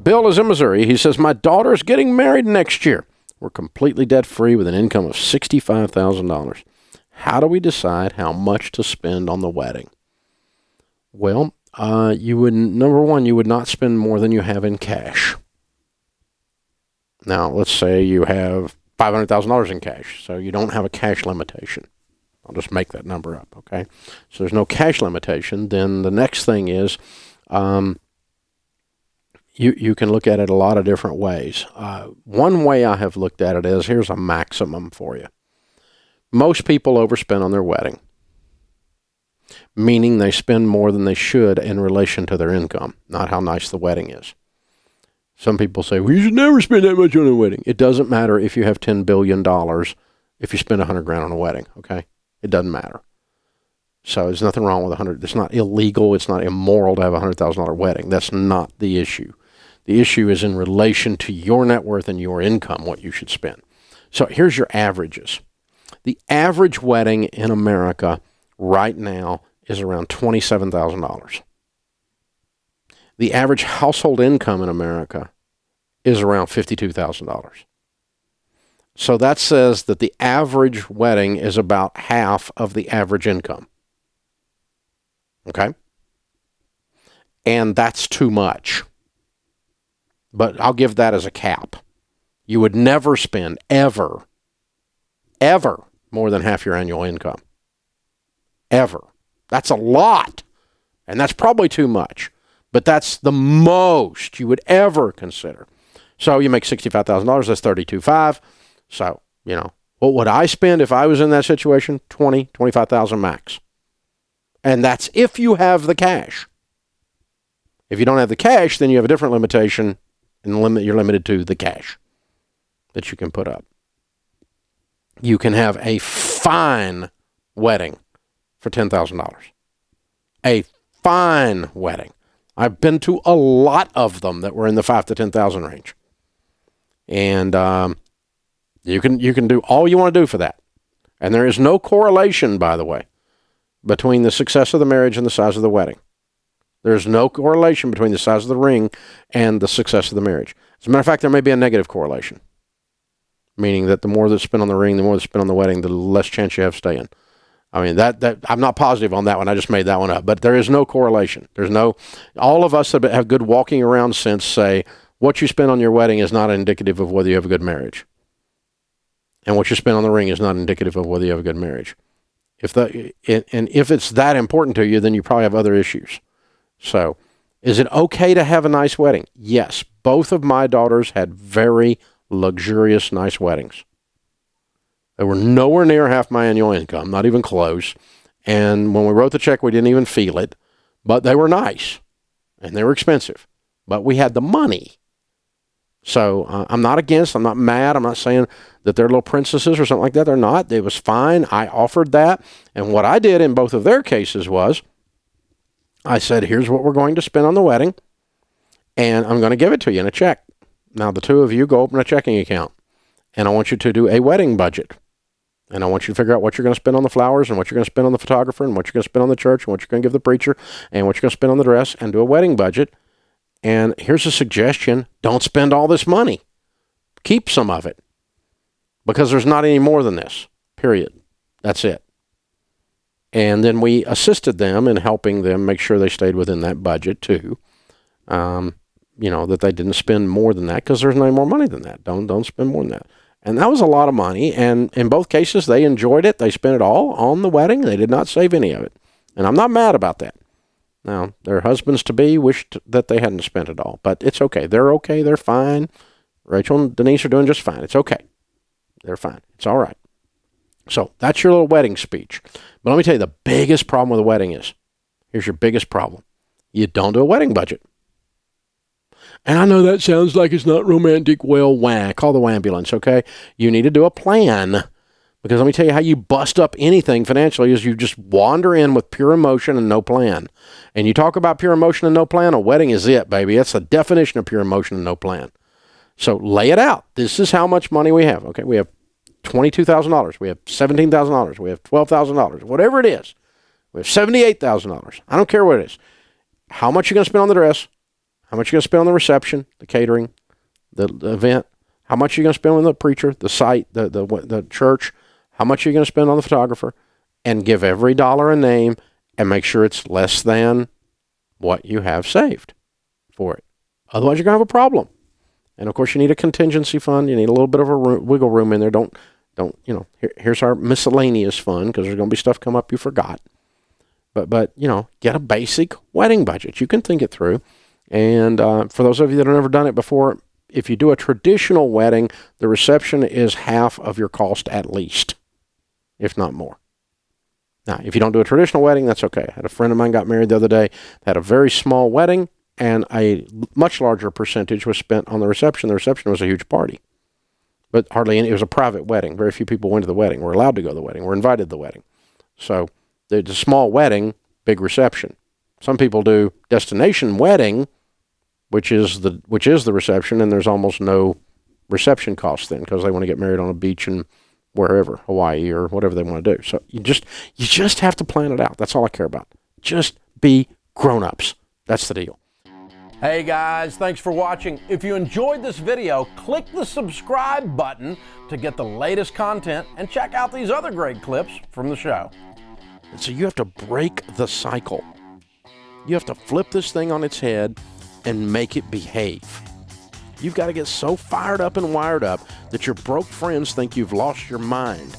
Bill is in Missouri. He says, my daughter is getting married next year. We're completely debt-free with an income of $65,000. How do we decide how much to spend on the wedding? Well, number one, you would not spend more than you have in cash. Now, let's say you have $500,000 in cash, so you don't have a cash limitation. I'll just make that number up, okay? So there's no cash limitation. Then the next thing is you can look at it a lot of different ways. One way I have looked at it is, here's a maximum for you. Most people overspend on their wedding, meaning they spend more than they should in relation to their income, not how nice the wedding is. Some people say, well, you should never spend that much on a wedding. It doesn't matter if you have $10 billion if you spend $100,000 on a wedding, okay? It doesn't matter. So there's nothing wrong with 100. It's not illegal. It's not immoral to have a $100,000 wedding. That's not the issue. The issue is in relation to your net worth and your income, what you should spend. So here's your averages. The average wedding in America right now is around $27,000. The average household income in America is around $52,000. So that says that the average wedding is about half of the average income. Okay? And that's too much. But I'll give that as a cap. You would never spend, ever more than half your annual income. Ever. That's a lot. And that's probably too much. But that's the most you would ever consider. So you make $65,000, that's $32,500. So, what would I spend if I was in that situation? $25,000 max. And that's if you have the cash. If you don't have the cash, then you have a different limitation, and you're limited to the cash that you can put up. You can have a fine wedding for $10,000. A fine wedding. I've been to a lot of them that were in the $5,000 to $10,000 range. And you can do all you want to do for that. And there is no correlation, by the way, between the success of the marriage and the size of the wedding. There's no correlation between the size of the ring and the success of the marriage. As a matter of fact, there may be a negative correlation, meaning that the more that's spent on the ring, the more that's spent on the wedding, the less chance you have staying. I mean, that I'm not positive on that one. I just made that one up. But there is no correlation. All of us that have good walking around sense say what you spend on your wedding is not indicative of whether you have a good marriage. And what you spend on the ring is not indicative of whether you have a good marriage. If it's that important to you, then you probably have other issues. So, is it okay to have a nice wedding? Yes. Both of my daughters had very luxurious, nice weddings. They were nowhere near half my annual income, not even close. And when we wrote the check, we didn't even feel it. But they were nice, and they were expensive. But we had the money. So I'm not mad. I'm not saying that they're little princesses or something like that. They're not. It was fine. I offered that. And what I did in both of their cases was I said, here's what we're going to spend on the wedding, and I'm going to give it to you in a check. Now, the two of you go open a checking account, and I want you to do a wedding budget. And I want you to figure out what you're going to spend on the flowers and what you're going to spend on the photographer and what you're going to spend on the church and what you're going to give the preacher and what you're going to spend on the dress, and do a wedding budget. And here's a suggestion. Don't spend all this money. Keep some of it, because there's not any more than this, period. That's it. And then we assisted them in helping them make sure they stayed within that budget too. That they didn't spend more than that, because there's no more money than that. Don't spend more than that. And that was a lot of money. And in both cases, they enjoyed it. They spent it all on the wedding. They did not save any of it. And I'm not mad about that. Now, their husbands-to-be wished that they hadn't spent it all. But it's okay. They're okay. They're fine. Rachel and Denise are doing just fine. It's okay. They're fine. It's all right. So that's your little wedding speech. But let me tell you, the biggest problem with a wedding is, here's your biggest problem. You don't do a wedding budget. And I know that sounds like it's not romantic. Well, call the ambulance, okay? You need to do a plan. Because let me tell you how you bust up anything financially is you just wander in with pure emotion and no plan. And you talk about pure emotion and no plan, a wedding is it, baby. That's the definition of pure emotion and no plan. So lay it out. This is how much money we have. Okay, we have $22,000. We have $17,000. We have $12,000. Whatever it is. We have $78,000. I don't care what it is. How much you're going to spend on the dress? How much are you going to spend on the reception, the catering, the event? How much are you going to spend on the preacher, the site, the church? How much are you going to spend on the photographer? And give every dollar a name and make sure it's less than what you have saved for it. Otherwise, you're going to have a problem. And, of course, you need a contingency fund. You need a little bit of a wiggle room in there. Don't here's our miscellaneous fund, because there's going to be stuff come up you forgot. But get a basic wedding budget. You can think it through. And for those of you that have never done it before, if you do a traditional wedding, the reception is half of your cost at least, if not more. Now, if you don't do a traditional wedding, that's okay. I had a friend of mine got married the other day, had a very small wedding, and a much larger percentage was spent on the reception. The reception was a huge party, but hardly any. It was a private wedding. Very few people went to the wedding. Were allowed to go to the wedding. Were invited to the wedding. So it's a small wedding, big reception. Some people do destination wedding, which is the reception, and there's almost no reception cost then, because they want to get married on a beach in wherever, Hawaii or whatever they want to do. So you just have to plan it out. That's all I care about. Just be grown-ups. That's the deal. Hey guys, thanks for watching. If you enjoyed this video, click the subscribe button to get the latest content and check out these other great clips from the show. And so you have to break the cycle. You have to flip this thing on its head and make it behave. You've got to get so fired up and wired up that your broke friends think you've lost your mind.